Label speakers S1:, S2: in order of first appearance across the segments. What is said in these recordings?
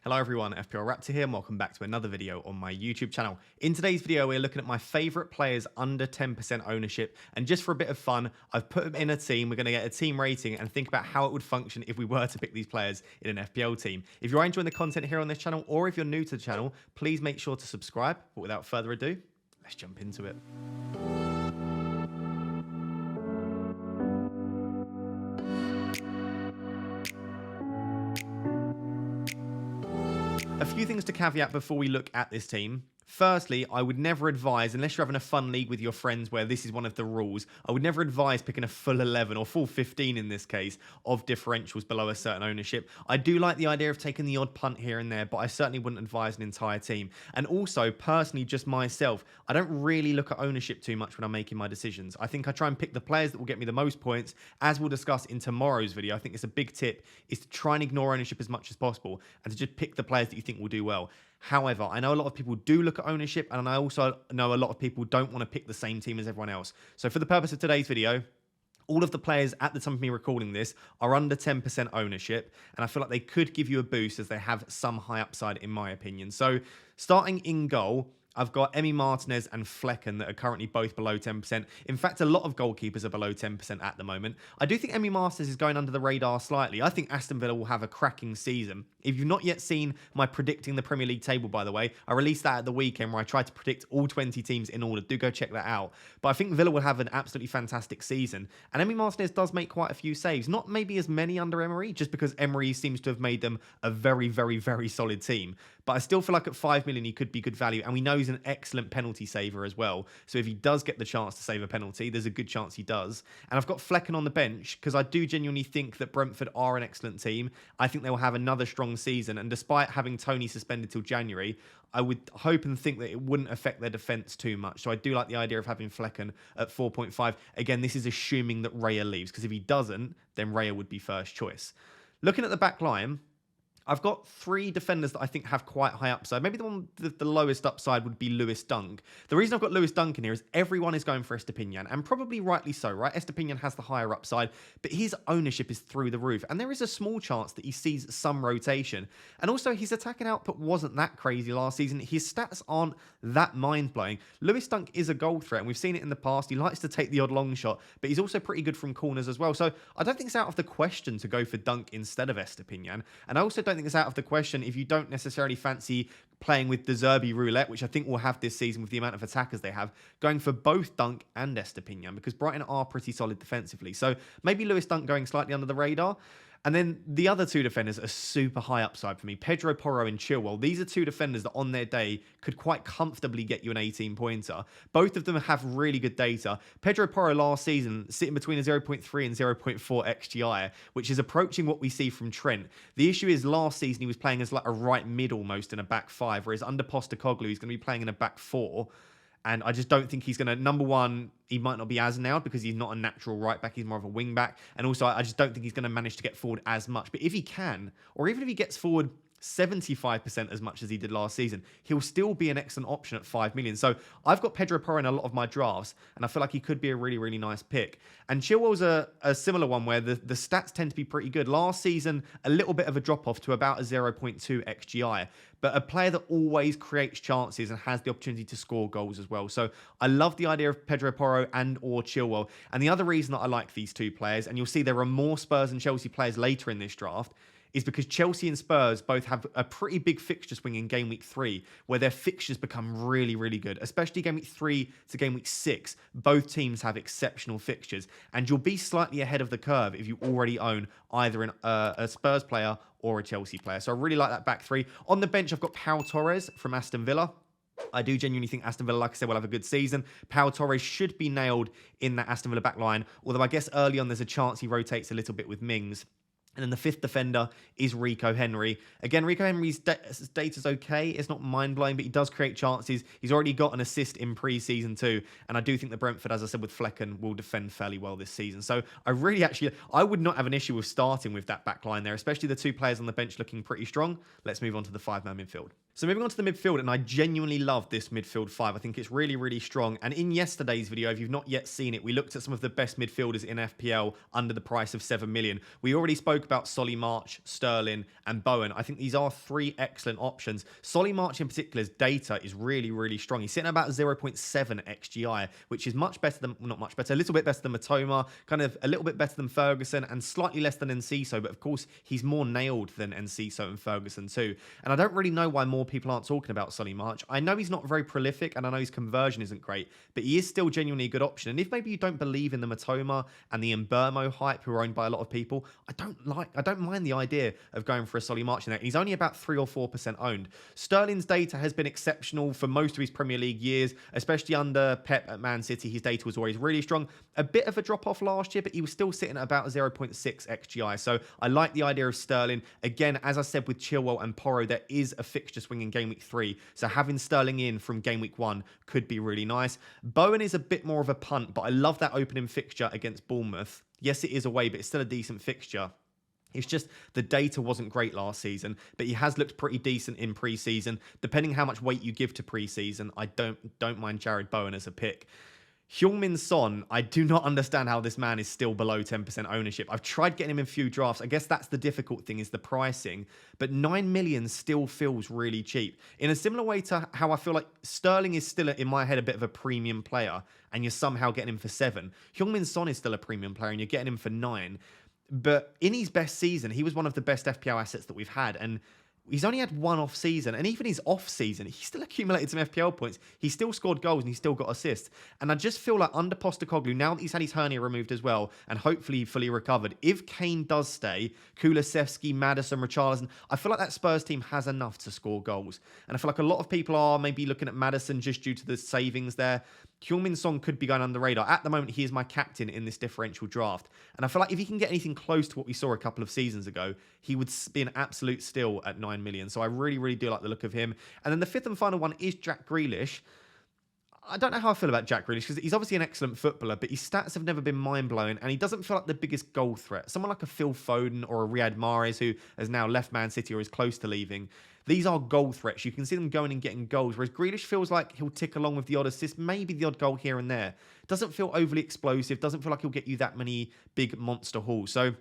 S1: Hello everyone, FPL Raptor here and welcome back to another video on my YouTube channel. In today's video, we're looking at my favourite players under 10% ownership, and just for a bit of fun, I've put them in a team. We're going to get a team rating and think about how it would function if we were to pick these players in an FPL team. If you are enjoying the content here on this channel, or if you're new to the channel, please make sure to subscribe. But without further ado, let's jump into it. A few things to caveat before we look at this team. Firstly, I would never advise, unless you're having a fun league with your friends where this is one of the rules, I would never advise picking a full 11 or full 15 in this case of differentials below a certain ownership. I do like the idea of taking the odd punt here and there, but I certainly wouldn't advise an entire team. And also, personally, just myself, I don't really look at ownership too much when I'm making my decisions. I think I try and pick the players that will get me the most points. As we'll discuss in tomorrow's video, I think it's a big tip is to try and ignore ownership as much as possible and to just pick the players that you think will do well. However, I know a lot of people do look at ownership, and I also know a lot of people don't want to pick the same team as everyone else. So for the purpose of today's video, all of the players at the time of me recording this are under 10% ownership, and I feel like they could give you a boost as they have some high upside in my opinion. So starting in goal, I've got Emi Martinez and Flecken that are currently both below 10%. In fact, a lot of goalkeepers are below 10% at the moment. I do think Emi Martinez is going under the radar slightly. I think Aston Villa will have a cracking season. If you've not yet seen my predicting the Premier League table, by the way, I released that at the weekend where I tried to predict all 20 teams in order. Do go check that out. But I think Villa will have an absolutely fantastic season. And Emi Martinez does make quite a few saves. Not maybe as many under Emery, just because Emery seems to have made them a very, very, very solid team. But I still feel like at 5 million, he could be good value. And we know he's an excellent penalty saver as well. So if he does get the chance to save a penalty, there's a good chance he does. And I've got Flecken on the bench because I do genuinely think that Brentford are an excellent team. I think they will have another strong season. And despite having Tony suspended till January, I would hope and think that it wouldn't affect their defence too much. So I do like the idea of having Flecken at 4.5. Again, this is assuming that Raya leaves, because if he doesn't, then Raya would be first choice. Looking at the back line, I've got 3 defenders that I think have quite high upside. Maybe the one with the lowest upside would be Lewis Dunk. The reason I've got Lewis Dunk in here is everyone is going for Estepinian, and probably rightly so, right? Estepinian has the higher upside, but his ownership is through the roof, and there is a small chance that he sees some rotation. And also, his attacking output wasn't that crazy last season. His stats aren't that mind-blowing. Lewis Dunk is a goal threat, and we've seen it in the past. He likes to take the odd long shot, but he's also pretty good from corners as well. So I don't think it's out of the question to go for Dunk instead of Estepinian, and I also don't think it's out of the question if you don't necessarily fancy playing with the Zerbi roulette, which I think we'll have this season with the amount of attackers they have, going for both Dunk and Estepinian, because Brighton are pretty solid defensively. So maybe Lewis Dunk going slightly under the radar. And then the other 2 defenders are super high upside for me. Pedro Porro and Chilwell. These are 2 defenders that on their day could quite comfortably get you an 18-pointer. Both of them have really good data. Pedro Porro last season sitting between a 0.3 and 0.4 XGI, which is approaching what we see from Trent. The issue is last season he was playing as like a right mid almost in a back 5, whereas under Postecoglou he's going to be playing in a back 4. And I just don't think he's going to, number one, he might not be as nailed because he's not a natural right back. He's more of a wing back. And also, I just don't think he's going to manage to get forward as much. But if he can, or even if he gets forward 75% as much as he did last season, he'll still be an excellent option at 5 million. So I've got Pedro Porro in a lot of my drafts, and I feel like he could be a really, really nice pick. And Chilwell's a similar one where the stats tend to be pretty good. Last season, a little bit of a drop-off to about a 0.2 XGI, but a player that always creates chances and has the opportunity to score goals as well. So I love the idea of Pedro Porro and or Chilwell. And the other reason that I like these 2 players, and you'll see there are more Spurs and Chelsea players later in this draft, is because Chelsea and Spurs both have a pretty big fixture swing in game week 3, where their fixtures become really, really good, especially game week 3 to game week 6. Both teams have exceptional fixtures, and you'll be slightly ahead of the curve if you already own either a Spurs player or a Chelsea player. So I really like that back 3. On the bench, I've got Pau Torres from Aston Villa. I do genuinely think Aston Villa, like I said, will have a good season. Pau Torres should be nailed in that Aston Villa back line, although I guess early on there's a chance he rotates a little bit with Mings. And then the 5th defender is Rico Henry. Again, Rico Henry's data's okay. It's not mind-blowing, but he does create chances. He's already got an assist in pre-season too. And I do think that Brentford, as I said with Flecken, will defend fairly well this season. So I would not have an issue with starting with that back line there, especially the 2 players on the bench looking pretty strong. Let's move on to the 5-man midfield. So moving on to the midfield, and I genuinely love this midfield five. I think it's really, really strong. And in yesterday's video, if you've not yet seen it, we looked at some of the best midfielders in FPL under the price of 7 million. We already spoke about Solly March, Sterling, and Bowen. I think these are three excellent options. Solly March in particular's data is really, really strong. He's sitting at about 0.7 XGI, which is much better than, not much better, a little bit better than Matoma, kind of a little bit better than Ferguson, and slightly less than Enciso. But of course, he's more nailed than Enciso and Ferguson too. And I don't really know why more people aren't talking about Solly March. I know he's not very prolific, and I know his conversion isn't great, but he is still genuinely a good option. And if maybe you don't believe in the Matoma and the Mbermo hype, who are owned by a lot of people, I don't mind the idea of going for a Solly March in there. He's only about 3 or 4% owned. Sterling's data has been exceptional for most of his Premier League years, especially under Pep at Man City. His data was always really strong. A bit of a drop off last year, but he was still sitting at about 0.6 XGI. So I like the idea of Sterling. Again, as I said with Chilwell and Porro, there is a fixture swing in game week 3. So having Sterling in from game week 1 could be really nice. Bowen is a bit more of a punt, but I love that opening fixture against Bournemouth. Yes, it is away, but it's still a decent fixture. It's just the data wasn't great last season, but he has looked pretty decent in pre-season. Depending how much weight you give to pre-season, I don't mind Jared Bowen as a pick. Heung-min Son, I do not understand how this man is still below 10% ownership. I've tried getting him in a few drafts. I guess that's the difficult thing, is the pricing. But 9 million still feels really cheap. In a similar way to how I feel like Sterling is still, in my head, a bit of a premium player, and you're somehow getting him for 7. Heung-min Son is still a premium player, and you're getting him for 9. But in his best season, he was one of the best FPL assets that we've had. And he's only had one off season, and even his off season, he still accumulated some FPL points. He still scored goals and he still got assists. And I just feel like under Postecoglou, now that he's had his hernia removed as well, and hopefully fully recovered, if Kane does stay, Kulusevski, Maddison, Richarlison, I feel like that Spurs team has enough to score goals. And I feel like a lot of people are maybe looking at Maddison just due to the savings there. Heung-min Son could be going under the radar. At the moment, he is my captain in this differential draft. And I feel like if he can get anything close to what we saw a couple of seasons ago, he would be an absolute steal at 9 million. So I really, really do like the look of him. And then the fifth and final one is Jack Grealish. I don't know how I feel about Jack Grealish, because he's obviously an excellent footballer, but his stats have never been mind-blowing, and he doesn't feel like the biggest goal threat. Someone like a Phil Foden or a Riyad Mahrez, who has now left Man City or is close to leaving, these are goal threats. You can see them going and getting goals, whereas Grealish feels like he'll tick along with the odd assist, maybe the odd goal here and there. Doesn't feel overly explosive, doesn't feel like he'll get you that many big monster hauls. So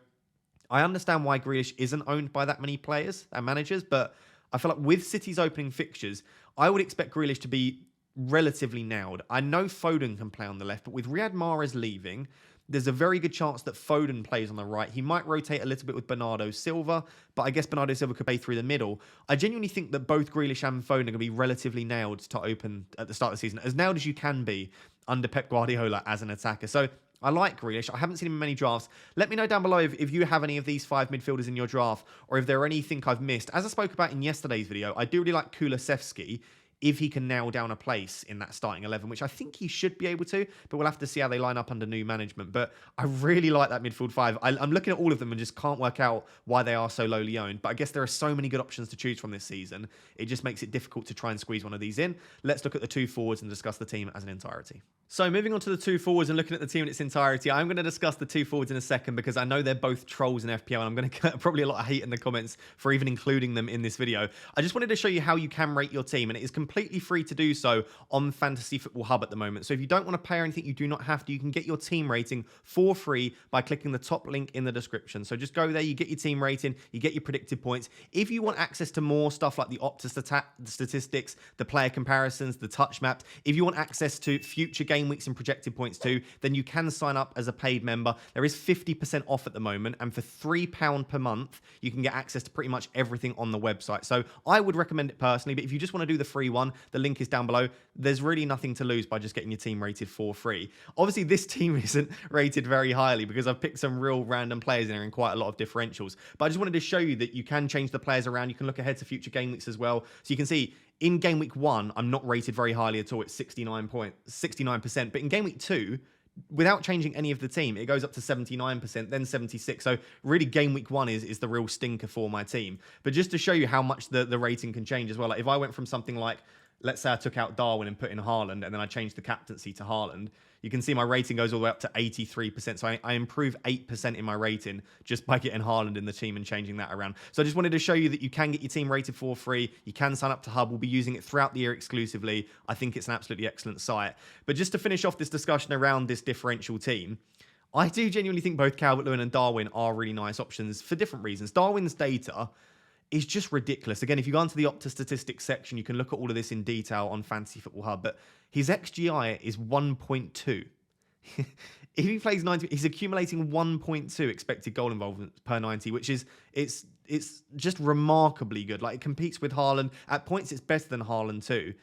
S1: I understand why Grealish isn't owned by that many players and managers, but I feel like with City's opening fixtures, I would expect Grealish to be relatively nailed. I know Foden can play on the left, but with Riyad Mahrez leaving, there's a very good chance that Foden plays on the right. He might rotate a little bit with Bernardo Silva, but I guess Bernardo Silva could play through the middle. I genuinely think that both Grealish and Foden are going to be relatively nailed to open at the start of the season, as nailed as you can be under Pep Guardiola as an attacker. So I like Grealish. I haven't seen him in many drafts. Let me know down below if you have any of these 5 midfielders in your draft, or if there are anything I've missed. As I spoke about in yesterday's video, I do really like Kulusevski, if he can nail down a place in that starting 11, which I think he should be able to, but we'll have to see how they line up under new management. But I really like that midfield 5. I'm looking at all of them and just can't work out why they are so lowly owned. But I guess there are so many good options to choose from this season, it just makes it difficult to try and squeeze one of these in. Let's look at the 2 forwards and discuss the team as an entirety. So moving on to the 2 forwards and looking at the team in its entirety, I'm going to discuss the 2 forwards in a second, because I know they're both trolls in FPL, and I'm going to get probably a lot of hate in the comments for even including them in this video. I just wanted to show you how you can rate your team, and it is completely free to do so on Fantasy Football Hub at the moment. So if you don't want to pay or anything, you do not have to. You can get your team rating for free by clicking the top link in the description. So just go there, you get your team rating, you get your predicted points. If you want access to more stuff like the Opta statistics, the player comparisons, the touch maps, if you want access to future game weeks and projected points too, then you can sign up as a paid member. There is 50% off at the moment, and for £3 per month, you can get access to pretty much everything on the website. So I would recommend it personally, but if you just want to do the free one, the link is down below. There's really nothing to lose by just getting your team rated for free. Obviously, this team isn't rated very highly because I've picked some real random players in here in quite a lot of differentials. But I just wanted to show you that you can change the players around. You can look ahead to future game weeks as well. So you can see in game week 1, I'm not rated very highly at all. It's 69%. But in game week 2, without changing any of the team, it goes up to 79%, then 76%. So really game week 1 is the real stinker for my team. But just to show you how much the rating can change as well. Like if I went from something like, let's say I took out Darwin and put in Haaland, and then I changed the captaincy to Haaland, you can see my rating goes all the way up to 83%. So I improve 8% in my rating just by getting Haaland in the team and changing that around. So I just wanted to show you that you can get your team rated for free. You can sign up to Hub. We'll be using it throughout the year exclusively. I think it's an absolutely excellent site. But just to finish off this discussion around this differential team, I do genuinely think both Calvert-Lewin and Darwin are really nice options for different reasons. Darwin's data is just ridiculous. Again, if you go onto the Opta statistics section, you can look at all of this in detail on Fantasy Football Hub, but his XGI is 1.2. If he plays 90, he's accumulating 1.2 expected goal involvement per 90, which is, it's just remarkably good. Like, it competes with Haaland. At points, it's better than Haaland too.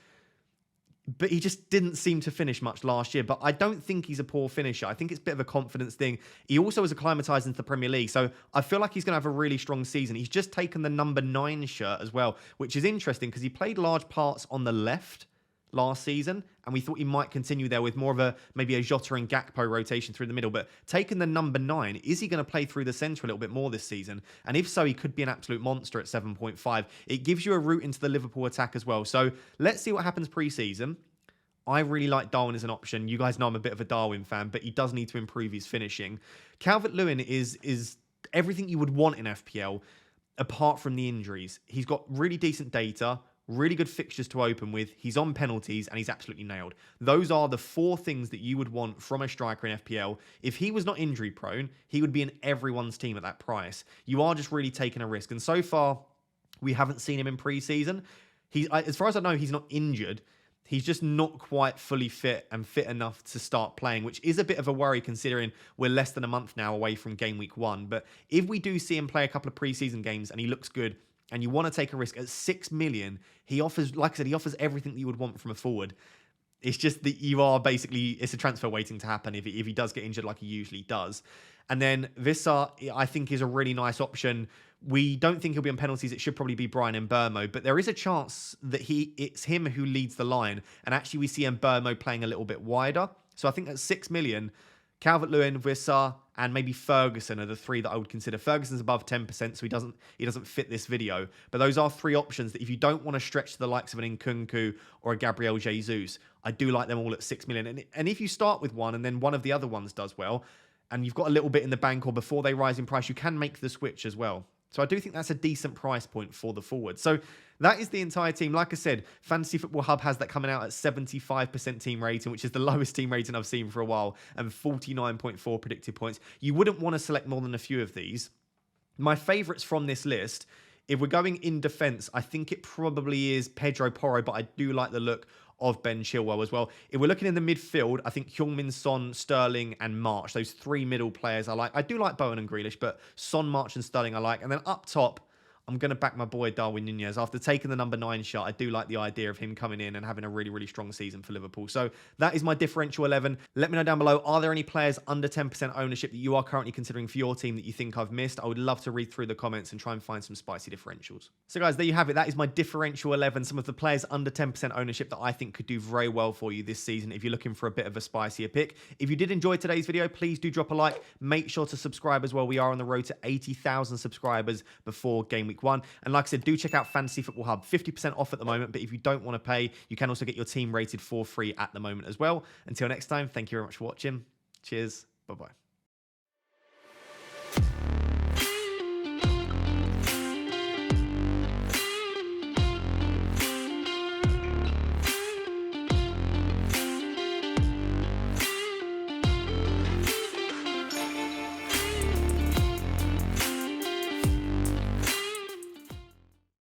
S1: But he just didn't seem to finish much last year. But I don't think he's a poor finisher. I think it's a bit of a confidence thing. He also is acclimatized into the Premier League. So I feel like he's going to have a really strong season. He's just taken the number 9 shirt as well, which is interesting because he played large parts on the left last season, and we thought he might continue there with more of a maybe a Jota and Gakpo rotation through the middle. But taking the number 9, is he going to play through the centre a little bit more this season? And if so, he could be an absolute monster at 7.5. It gives you a route into the Liverpool attack as well. So let's see what happens pre-season. I really like Darwin as an option. You guys know I'm a bit of a Darwin fan, but he does need to improve his finishing. Calvert-Lewin is everything you would want in FPL, apart from the injuries. He's got really decent data, really good fixtures to open with. He's on penalties, and he's absolutely nailed. Those are the 4 things that you would want from a striker in FPL. If he was not injury prone, he would be in everyone's team at that price. You are just really taking a risk. And so far, we haven't seen him in pre-season. As far as I know, he's not injured. He's just not quite fully fit and fit enough to start playing, which is a bit of a worry considering we're less than a month now away from game week 1. But if we do see him play a couple of preseason games and he looks good and you want to take a risk at 6 million, he offers, like I said, he offers everything that you would want from a forward. It's just that you are basically, it's a transfer waiting to happen if he does get injured like he usually does. And then Vissar, I think, is a really nice option. We don't think he'll be on penalties. It should probably be Brian Mbeumo, but there is a chance that it's him who leads the line. And actually, we see Mbeumo playing a little bit wider. So I think at 6 million, Calvert-Lewin, Vissar, and maybe Ferguson are the 3 that I would consider. Ferguson's above 10%, so he doesn't fit this video. But those are 3 options that if you don't want to stretch to the likes of an Nkunku or a Gabriel Jesus, I do like them all at 6 million. And if you start with one and then one of the other ones does well, and you've got a little bit in the bank or before they rise in price, you can make the switch as well. So I do think that's a decent price point for the forward. So that is the entire team. Like I said, Fantasy Football Hub has that coming out at 75% team rating, which is the lowest team rating I've seen for a while, and 49.4 predicted points. You wouldn't want to select more than a few of these. My favourites from this list, if we're going in defence, I think it probably is Pedro Porro, but I do like the look of Ben Chilwell as well. If we're looking in the midfield, I think Heung-min Son, Sterling, and March, those 3 middle players I like. I do like Bowen and Grealish, but Son, March, and Sterling I like. And then up top, I'm going to back my boy Darwin Nunez. After taking the number 9 shot, I do like the idea of him coming in and having a really, really strong season for Liverpool. So that is my differential 11. Let me know down below, are there any players under 10% ownership that you are currently considering for your team that you think I've missed? I would love to read through the comments and try and find some spicy differentials. So guys, there you have it. That is my differential 11. Some of the players under 10% ownership that I think could do very well for you this season if you're looking for a bit of a spicier pick. If you did enjoy today's video, please do drop a like. Make sure to subscribe as well. We are on the road to 80,000 subscribers before game week 1. And like I said, do check out Fantasy Football Hub. 50% off at the moment, but if you don't want to pay, you can also get your team rated for free at the moment as well. Until next time, thank you very much for watching. Cheers. Bye-bye.